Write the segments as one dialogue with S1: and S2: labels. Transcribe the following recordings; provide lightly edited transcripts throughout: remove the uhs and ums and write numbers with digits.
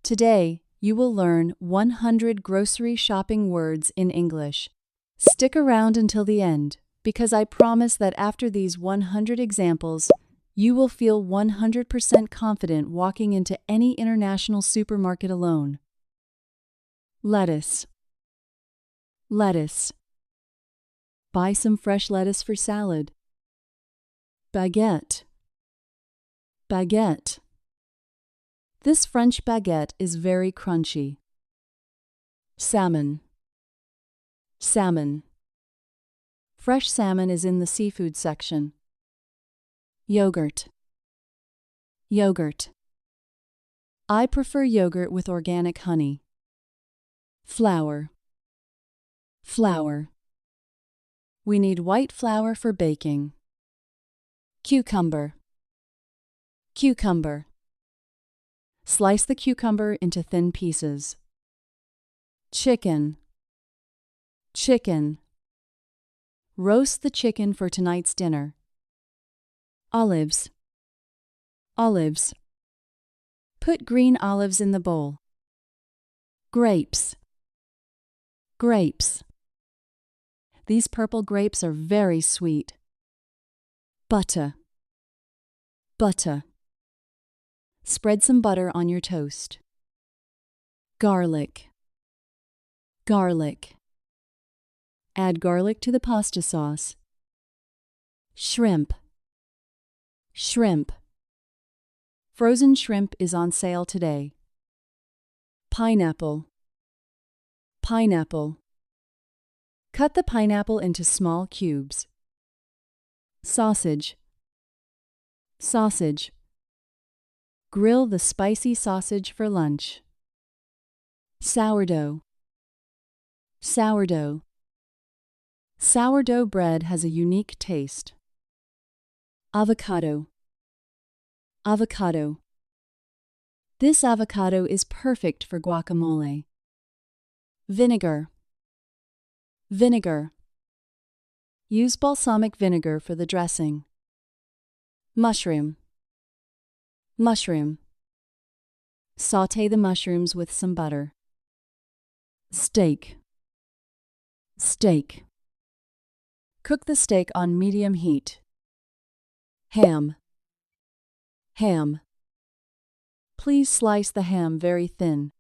S1: Today, you will learn 100 grocery shopping words in English. Stick around until the end, because I promise that after these 100 examples, you will feel 100% confident walking into any international supermarket alone. Lettuce. Lettuce. Buy some fresh lettuce for salad. Baguette. Baguette. This French baguette is very crunchy. Salmon. Salmon. Fresh salmon is in the seafood section. Yogurt. Yogurt. I prefer yogurt with organic honey. Flour. Flour. We need white flour for baking. Cucumber. Cucumber. Slice the cucumber into thin pieces. Chicken. Chicken. Roast the chicken for tonight's dinner. Olives. Olives. Put green olives in the bowl. Grapes. Grapes. These purple grapes are very sweet. Butter. Butter. Spread some butter on your toast. Garlic. Garlic. Add garlic to the pasta sauce. Shrimp. Shrimp. Frozen shrimp is on sale today. Pineapple. Pineapple. Cut the pineapple into small cubes. Sausage. Sausage. Grill the spicy sausage for lunch. Sourdough. Sourdough. Sourdough bread has a unique taste. Avocado. Avocado. This avocado is perfect for guacamole. Vinegar. Vinegar. Use balsamic vinegar for the dressing. Mushroom. Mushroom. Sauté the mushrooms with some butter. Steak. Steak. Cook the steak on medium heat. Ham. Ham. Please slice the ham very thin.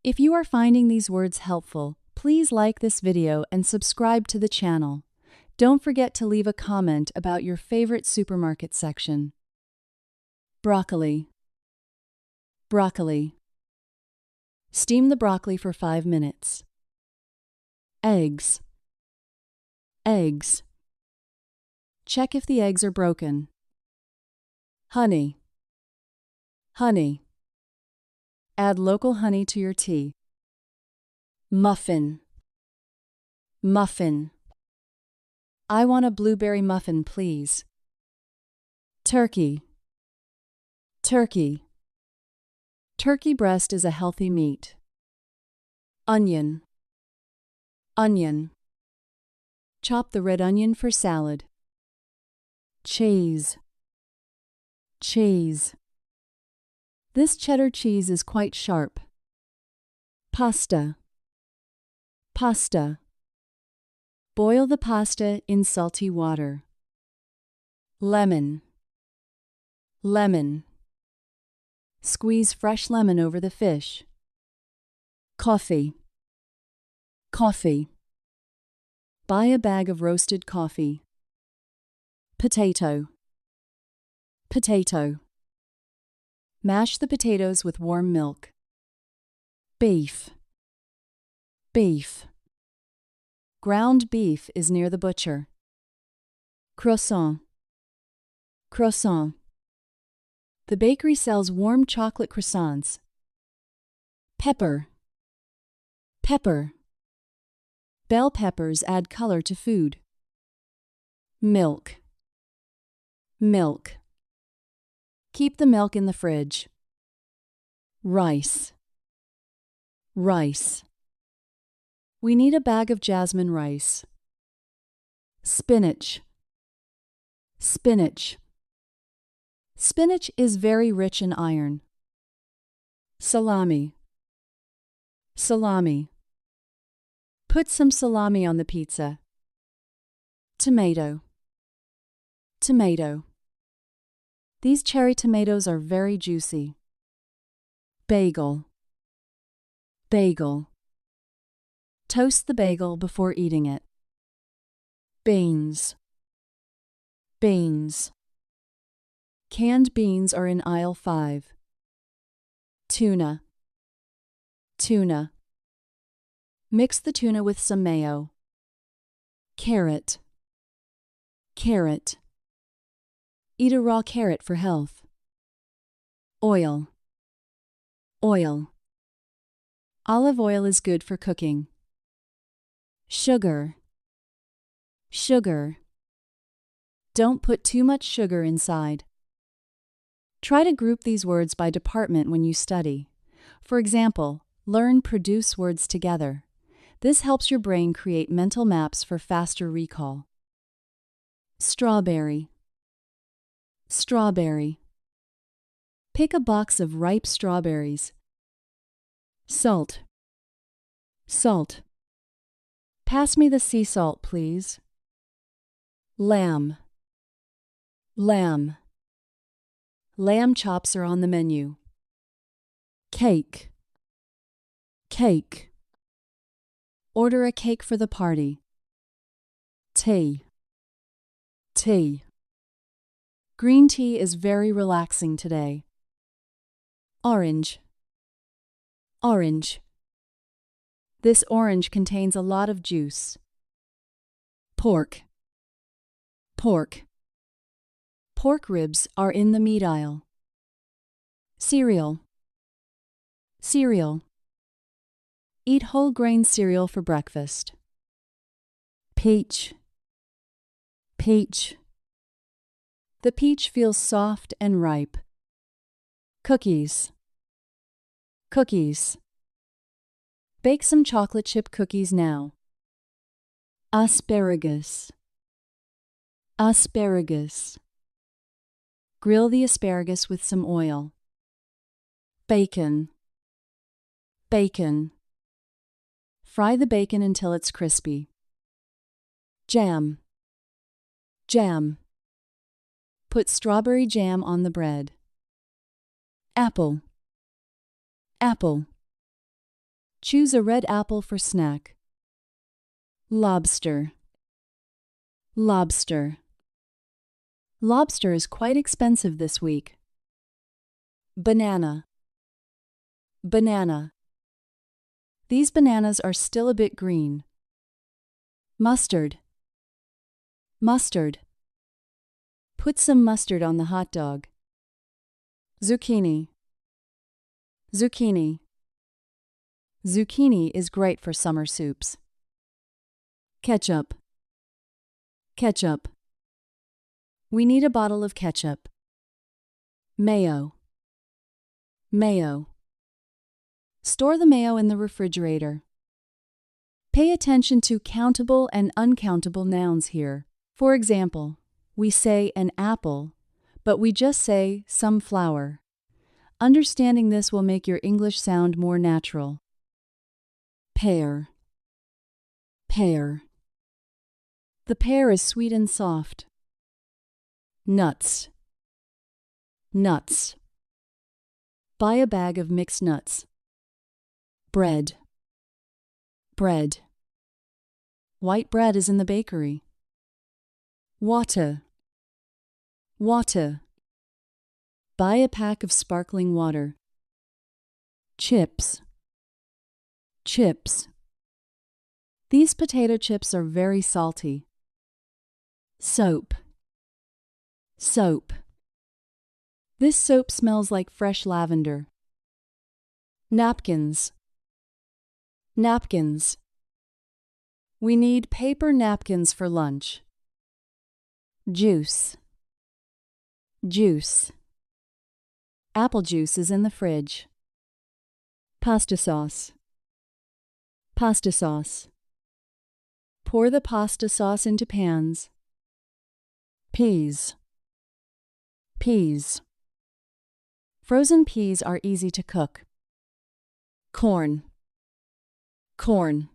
S1: If you are finding these words helpful, please like this video and subscribe to the channel. Don't forget to leave a comment about your favorite supermarket section. Broccoli. Broccoli. Steam the broccoli for 5 minutes. Eggs. Eggs. Check if the eggs are broken. Honey. Honey. Add local honey to your tea. Muffin. Muffin. I want a blueberry muffin, please. Turkey. Turkey. Turkey breast is a healthy meat. Onion. Onion. Chop the red onion for salad. Cheese. Cheese. This cheddar cheese is quite sharp. Pasta. Pasta. Boil the pasta in salty water. Lemon. Lemon. Squeeze fresh lemon over the fish. Coffee. Coffee. Buy a bag of roasted coffee. Potato. Potato. Mash the potatoes with warm milk. Beef. Beef. Ground beef is near the butcher. Croissant. Croissant. The bakery sells warm chocolate croissants. Pepper. Pepper. Bell peppers add color to food. Milk. Milk. Keep the milk in the fridge. Rice. Rice. We need a bag of jasmine rice. Spinach. Spinach. Spinach is very rich in iron. Salami. Salami. Put some salami on the pizza. Tomato. Tomato. These cherry tomatoes are very juicy. Bagel. Bagel. Toast the bagel before eating it. Beans. Beans. Canned beans are in aisle 5. Tuna. Tuna. Mix the tuna with some mayo. Carrot. Carrot. Eat a raw carrot for health. Oil. Oil. Olive oil is good for cooking. Sugar. Sugar. Don't put too much sugar inside. Try to group these words by department when you study. For example, learn produce words together. This helps your brain create mental maps for faster recall. Strawberry. Strawberry. Pick a box of ripe strawberries. Salt. Salt. Pass me the sea salt, please. Lamb. Lamb. Lamb chops are on the menu. Cake. Cake. Order a cake for the party. Tea. Tea. Green tea is very relaxing today. Orange. Orange. This orange contains a lot of juice. Pork. Pork. Pork ribs are in the meat aisle. Cereal. Cereal. Eat whole grain cereal for breakfast. Peach. Peach. The peach feels soft and ripe. Cookies. Cookies. Bake some chocolate chip cookies now. Asparagus. Asparagus. Grill the asparagus with some oil. Bacon. Bacon. Fry the bacon until it's crispy. Jam. Jam. Put strawberry jam on the bread. Apple. Apple. Choose a red apple for snack. Lobster. Lobster. Lobster is quite expensive this week. Banana. Banana. These bananas are still a bit green. Mustard. Mustard. Put some mustard on the hot dog. Zucchini. Zucchini. Zucchini is great for summer soups. Ketchup. Ketchup. We need a bottle of ketchup. Mayo. Mayo. Store the mayo in the refrigerator. Pay attention to countable and uncountable nouns here. For example, we say an apple, but we just say some flour. Understanding this will make your English sound more natural. Pear. Pear. The pear is sweet and soft. Nuts. Nuts. Buy a bag of mixed nuts. Bread. Bread. White bread is in the bakery. Water. Water. Buy a pack of sparkling water. Chips. Chips. These potato chips are very salty. Soap. Soap. This soap smells like fresh lavender. Napkins. Napkins. We need paper napkins for lunch. Juice. Juice. Apple juice is in the fridge. Pasta sauce. Pasta sauce. Pour the pasta sauce into pans. Peas. Peas. Frozen peas are easy to cook. Corn. Corn.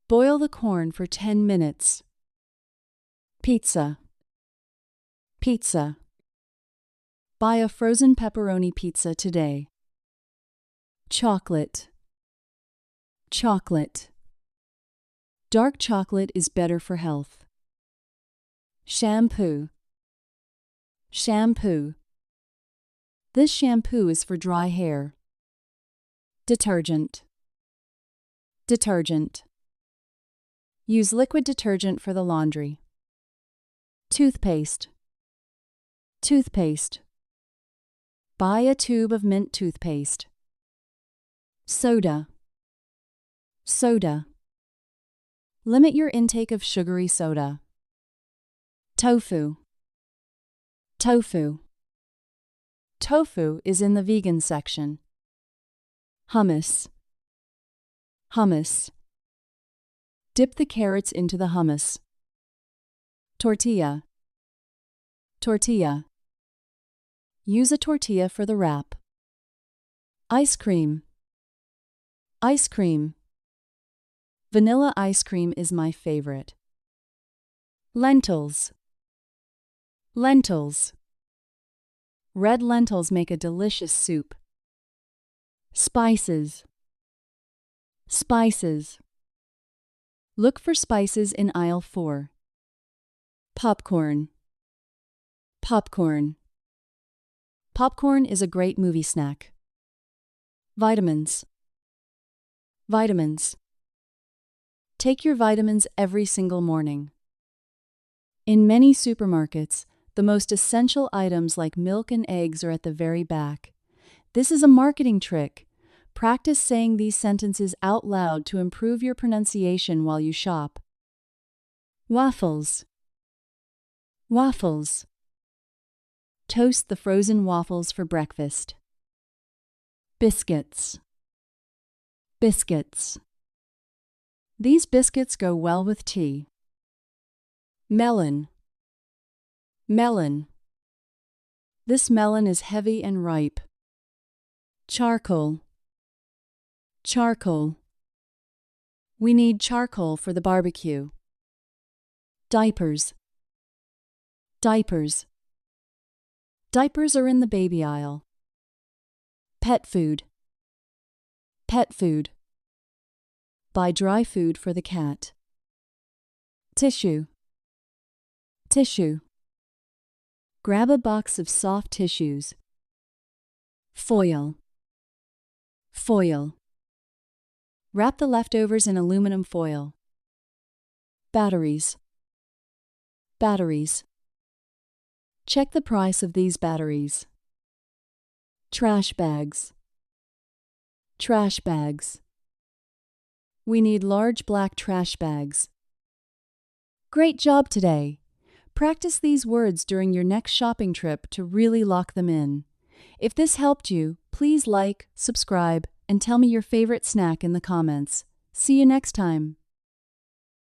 S1: Boil the corn for 10 minutes. Pizza. Pizza. Buy a frozen pepperoni pizza today. Chocolate. Chocolate. Dark chocolate is better for health. Shampoo. Shampoo. This shampoo is for dry hair. Detergent. Detergent. Use liquid detergent for the laundry. Toothpaste. Toothpaste. Buy a tube of mint toothpaste. Soda. Soda. Limit your intake of sugary soda. Tofu. Tofu. Tofu is in the vegan section. Hummus. Hummus. Dip the carrots into the hummus. Tortilla. Tortilla. Use a tortilla for the wrap. Ice cream. Ice cream. Vanilla ice cream is my favorite. Lentils. Lentils. Red lentils make a delicious soup. Spices. Spices. Look for spices in aisle 4. Popcorn. Popcorn. Popcorn is a great movie snack. Vitamins. Vitamins. Take your vitamins every single morning. In many supermarkets, the most essential items like milk and eggs are at the very back. This is a marketing trick. Practice saying these sentences out loud to improve your pronunciation while you shop. Waffles. Waffles. Toast the frozen waffles for breakfast. Biscuits. Biscuits. These biscuits go well with tea. Melon. Melon. This melon is heavy and ripe. Charcoal. Charcoal. We need charcoal for the barbecue. Diapers. Diapers. Diapers are in the baby aisle. Pet food. Pet food. Buy dry food for the cat. Tissue. Tissue. Grab a box of soft tissues. Foil. Foil. Wrap the leftovers in aluminum foil. Batteries. Batteries. Check the price of these batteries. Trash bags. Trash bags. We need large black trash bags. Great job today! Practice these words during your next shopping trip to really lock them in. If this helped you, please like, subscribe, and tell me your favorite snack in the comments. See you next time!